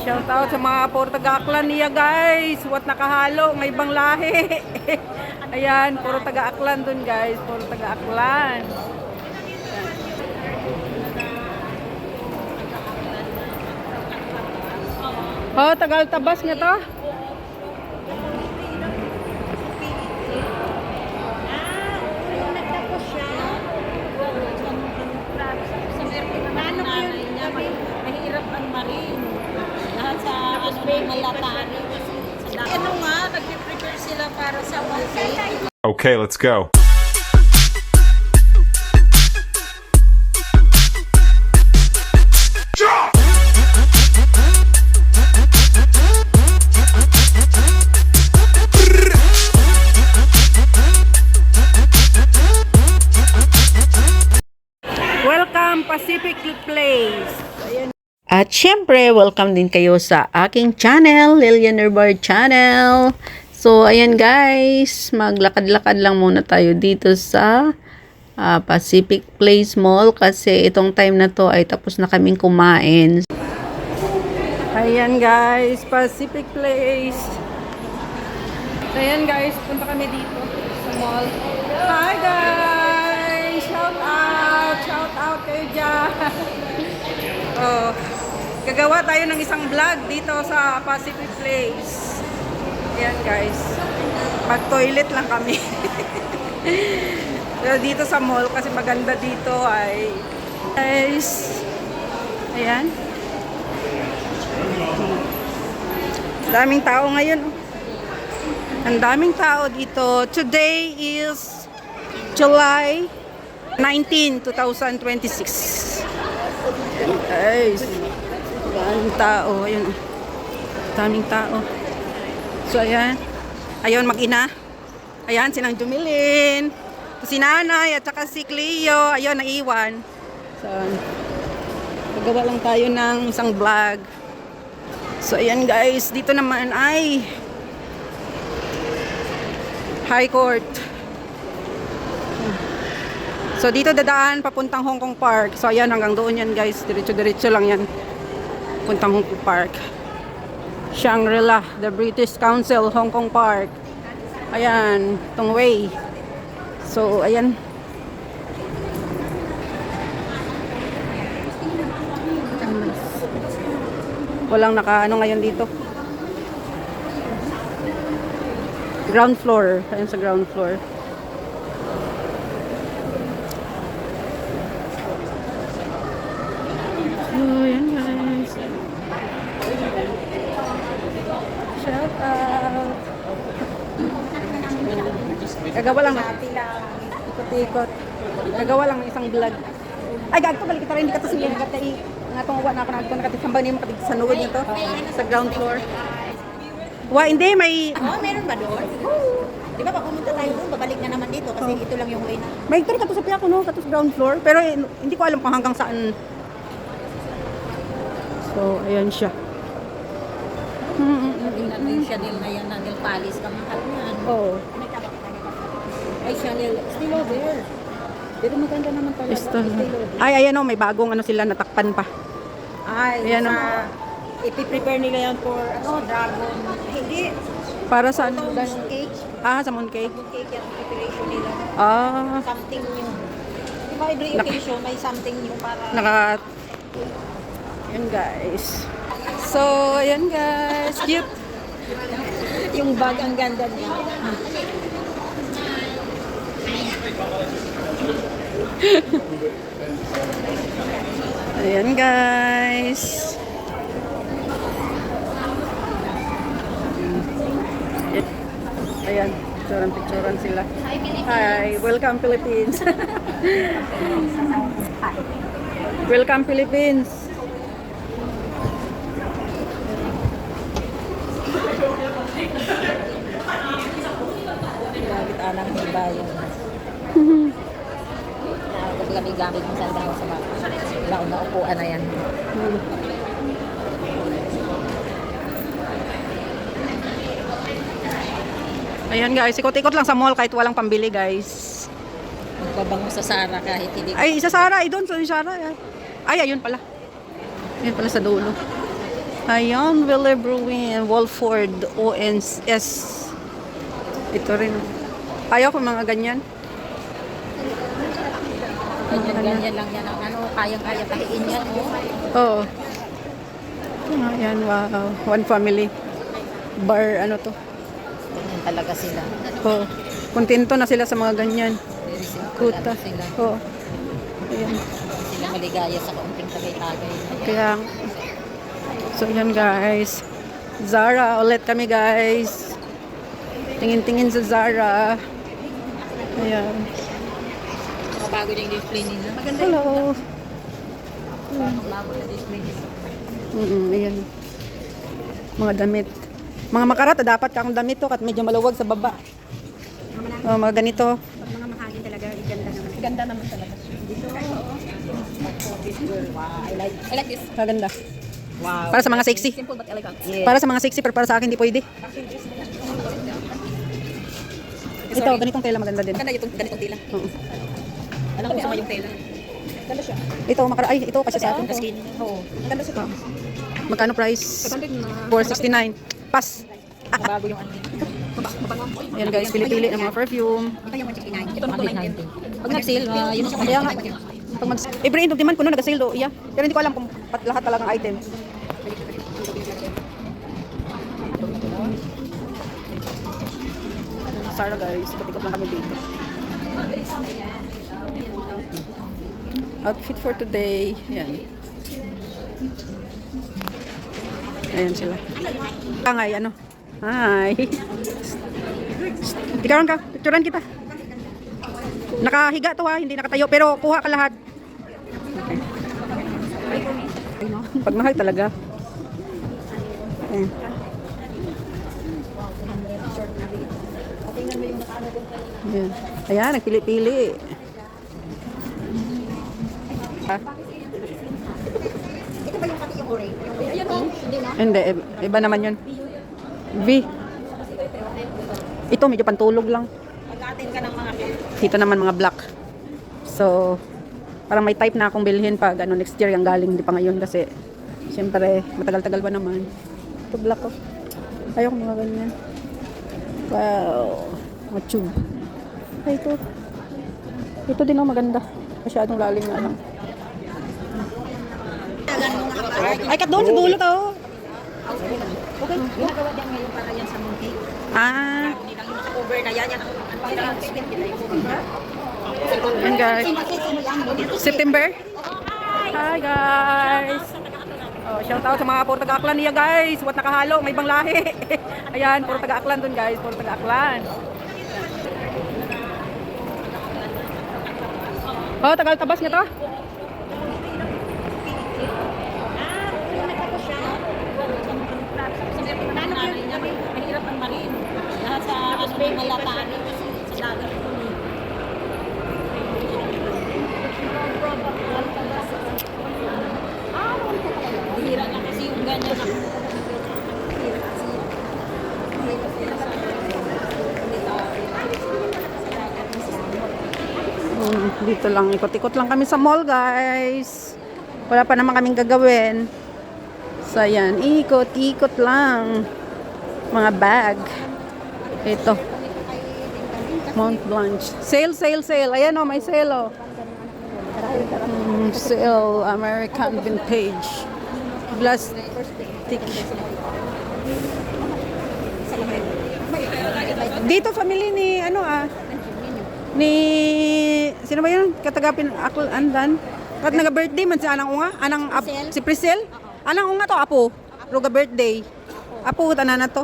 Shout out sa mga puro taga-Aklan niya guys. What nakahalo ng ibang lahi. Ayan, puro taga-Aklan dun guys. Puro taga-Aklan. Oh, Tagal-Tabas nga to. Mahirap ang marin. Lahat sa malatari. Ano nga, nag-prepare sila para sa multi. Okay, let's go. Welcome Pacific Place. Ayan. At syempre, welcome din kayo sa aking channel, Lilian Herbard Channel. So, ayan guys, maglakad-lakad lang muna tayo dito sa Pacific Place Mall kasi itong time na to ay tapos na kaming kumain. Ayan guys, Pacific Place. Ayan guys, punta kami dito sa mall. Hi guys! Shout out kayo dyan. Oh, gagawa tayo ng isang vlog dito sa Pacific Place. Ayan guys, pag-toilet lang kami. Pero dito sa mall kasi maganda dito ay guys. Ayan. Daming tao ngayon. Ang daming tao dito. Today is July 19, 2026. Ayan guys. Daming tao. Ayun. Daming tao. So ayan. Ayun mag-ina. Ayan sinang Jumilin. Si nanay at saka si Cleo. Ayun naiwan. So magawa lang tayo ng isang vlog. So ayan guys. Dito naman ay High Court. So dito dadaan papuntang Hong Kong Park. So ayan hanggang doon yan guys. Diretso-diretso lang yan. Puntang Hong Kong Park. Shangri-La, the British Council, Hong Kong Park. Ayan, tong way. So ayan. Walang naka-ano ngayon dito. Ground floor. Ayan sa ground floor. Oh, yan guys. Shout out. Gagawa lang. Ikot-ikot. Gagawa lang ng isang vlog. Ay, gagto balik kita rin. Hindi ka to sige. Nga itong uwa na ako nakatitambang niyo sa nuod nito. Sa ground floor. Hindi, may... Oh, meron ba doon? Di ba pag pumunta tayo doon, babalik na naman dito kasi ito lang yung way na. May ito rin kato sa Piaco, no? Kato sa ground floor. Pero hindi ko alam kung hanggang saan. So, ayan siya. Chanel na yan, nail polish ka mahal yan. Oo. Ay, Chanel, still over there. Pero maganda naman talaga. Still over. Ay, ayan o, may bagong ano sila, natakpan pa. Ay, Ayan, ipiprepare nila yan for, dragon. Hindi. Para sa ano? Mooncake. Sa mooncake. Mooncake yung preparation nila. Something new. Di ba every occasion may something new para... Ayan guys. So, ayan guys. Cute. yung bag ang ganda niya. Ayan guys. Ayan, picturean sila. Hi, welcome Philippines. Welcome Philippines. Gamit anang hibayan. Gamit mo sa daw sa baka. Laon na upuan na yan. Ayan guys, ikot-ikot lang sa mall kahit walang pambili guys. Magbabango sa Sara kahit hindi. Ay, sa Sara, ay doon sa Sara. Ay, ayun pala. Ayun pala sa dulo. Ayan, Ville Brewing, Wolford, ONS. Ito rin. Ayaw ko mga ganyan. Ganyan lang yan. Ang ano, kayang-kaya kahiin yan. Oo. Ayan, wow. One family. Bar, ano to. Ganyan talaga sila. Oo. Kontento na sila sa mga ganyan. Very simple Kuta. lang sila. Oo. Ayan. Sila maligaya sa kaunting tagay-tagay. Kaya, so yan guys. Zara, ulit kami guys. Tingin-tingin sa Zara. Ayan. Bago yung display nila. Maganda Hello. yung bago na display nila. Ayan. Mga damit. Mga makarata, dapat kakong damit to. At medyo maluwag sa baba. Mga ganito. Pag mga mahagin talaga, ganda naman. Ganda naman talaga. Dito, this girl, wow. I like this. Maganda. Wow. Para sa mga sexy. Simple but elegant. Para sa mga sexy, pero para sa akin, hindi pwede. Ito, ganitong tela maganda din. Maganda yung ganitong tila. Oo. Alam ko gusto mo yung tela. Ganda siya. Ito, ay, ito kasi sa akin. Skin. Oo. Maganda siya. Magkano price? 469. Pas. Bago yung ano. Mabango. Ayan guys, pili-pili ng mga perfume. Ito yung 169. Ito 190. Pag nag-sale, yun siya. Kaya nga, pag every end of the month, kuno nag-sale do, iya. Pero hindi ko alam kung lahat talagang item. Sarah guys, ikot-ikot lang kami dito. Outfit for today. Ayan. Ayan sila. Angay, ano? Hi. Ikaw ka, picturean kita. Nakahiga to ha, hindi nakatayo, pero kuha ka lahat. Okay. Pagmahal talaga. Ayan. Ayan. Ayan, nagpili-pili. Ha? Ito ba yung pati yung orange? Ayan o. Hindi na. Hindi, iba naman yun. V. Ito, medyo pantulog lang. Pag-atin ka ng mga Dito naman mga black. So, parang may type na akong bilhin pag ano, next year yung galing, hindi pa ngayon kasi siyempre, matagal-tagal pa naman. Ito black ko. Ayoko mga ganyan. Wow. Mga tube. Ay, ito. Ito din ang maganda. Masyadong lalim na lang. Ay, kat doon sa dulo to. Okay. Ginagawa din ngayon para yan sa mooncake. Ah. Hindi lang yung naka-cover na yan. Ang kailangan system nila yung cover. Yan guys. September. Hi guys. Oh, shout out sa mga puro taga-Aklan niya guys. What nakahalo, may ibang lahi. Ayan, puro taga-Aklan dun guys, puro taga-Aklan. Oh, tagal-tabas niya to. Mahirap ang marin. Lahat sa malataan sa dagat. Mahirap na kasi yung ganyan ako. Dito lang, ikot-ikot lang kami sa mall guys. Wala pa naman kaming gagawin. So ayan, ikot-ikot lang. Mga bag. Ito. Mont Blanc. Sale, sale, sale. Ayan o, may sale o. Sale, American Vintage. Plastic. Dito family ni ano ni sino ba yun? Katagapin ako andan. Kat naga-birthday man si anang unga, si Priscil. Anang unga to apo. Ruga birthday. Apo tanan na to.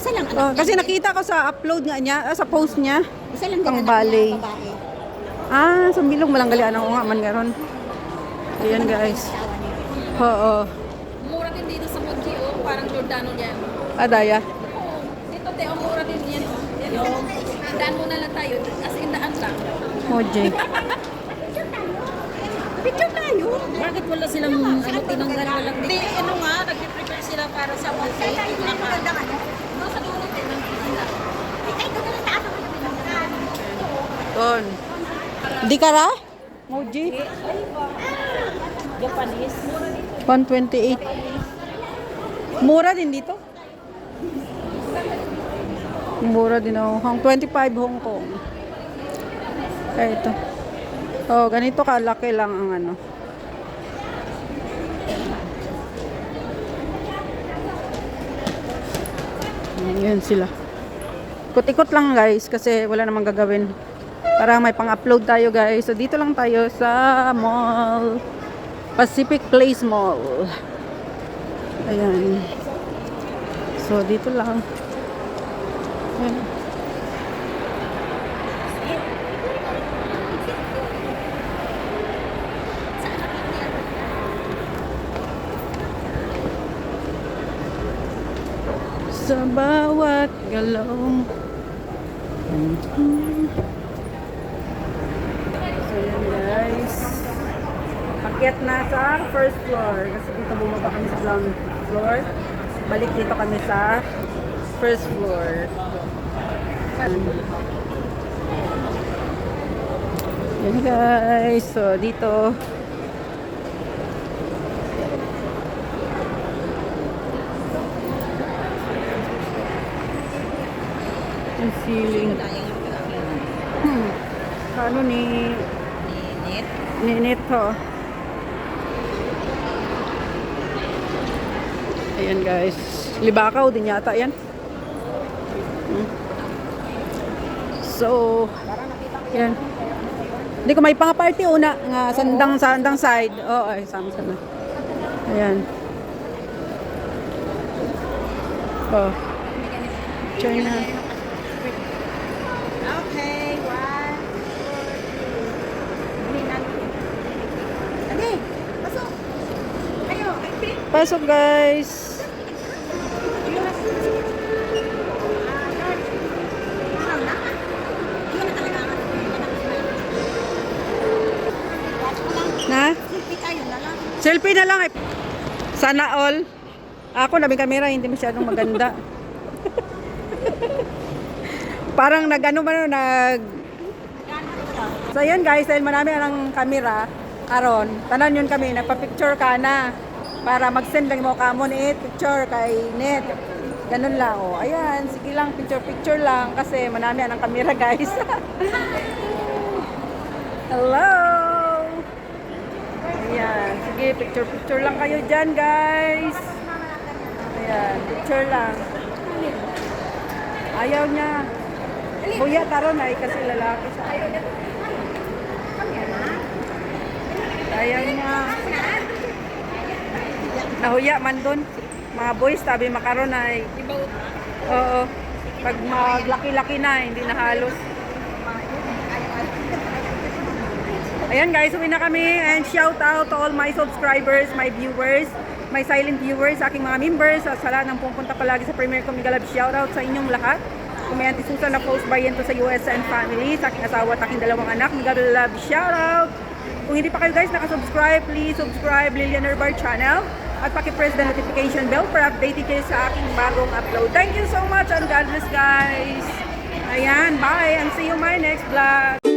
Isa lang Oh, kasi nakita ko sa upload nga niya, sa post niya. Isa lang Pang ballet. Ah, sa bilog malanggali anang unga man garon. Ayan guys. Oo. Mura din dito sa Moji, parang Giordano niyan. Adaya. Dito te, mura din yan. Daan muna lang tayo, as in daan lang. Moji. Picture tayo. Bakit wala silang tinanggal na lang? Hindi, ano nga, nag-prepare sila para sa Moji. Ito na ka. Sa dulo din. Ay, ito na taas ako yung pinanggal. Don. Di ka ra? Moji. Japanese. 128. Mura din dito. Mura din ako. 25 Hong Kong. Kaya ito. Oh, ganito kalaki lang ang ano. Yan sila. Ikot-ikot lang guys kasi wala namang gagawin. Para may pang-upload tayo guys. So dito lang tayo sa mall. Pacific Place Mall. Ayan. So dito lang. Ayan. Sa bawat galaw. So yan guys. Akyat na sa first floor. Kasi dito bumaba kami sa ground floor. Balik dito kami sa first floor. Yan guys. So dito. Ang ceiling. Ano ni Ninit ho. Ayan guys. Libakaw din yata yan. So, yan. Hindi ko may pang-party una nga sandang side. Oo, ay sama-sama. Ayan. Oh. China. Okay, 1, 2, 3. Dali, pasok. Ayo, Pasok guys. Na? Selfie na lang. Sana all. Ako nabing kamera hindi masyadong maganda. Parang nag-ano ba no, So yun guys, dahil marami ang kamera aron, tanan yun kami, nagpa-picture ka na para mag-send lang mo kamo ni picture kay Net. Ganun lang, oh. Ayan, sige lang, picture lang kasi marami ang kamera guys. Hello! Ayan, sige, picture lang kayo dyan guys. Ayan, picture lang. Ayaw niya. Kuya, taron ay kasi lalaki siya. Ayaw niya. Nahuya man dun. Mga boys, tabi makaroon ay. Oo. Pag maglaki-laki na, hindi na halos. Ayan guys, uwi na kami. And shout out to all my subscribers, my viewers, my silent viewers, aking mga members. Sa lahat ng pupunta palagi sa Premier Comigalab, shout out sa inyong lahat. Kumayanti Susan na close by yan to sa US and family, sa aking asawa at aking dalawang anak. Comigalab, shout out! Kung hindi pa kayo guys nakasubscribe, please subscribe Lilian Herbar channel at paki-press the notification bell para updated kayo sa aking bagong upload. Thank you so much and God bless guys! Ayan, bye and see you in my next vlog!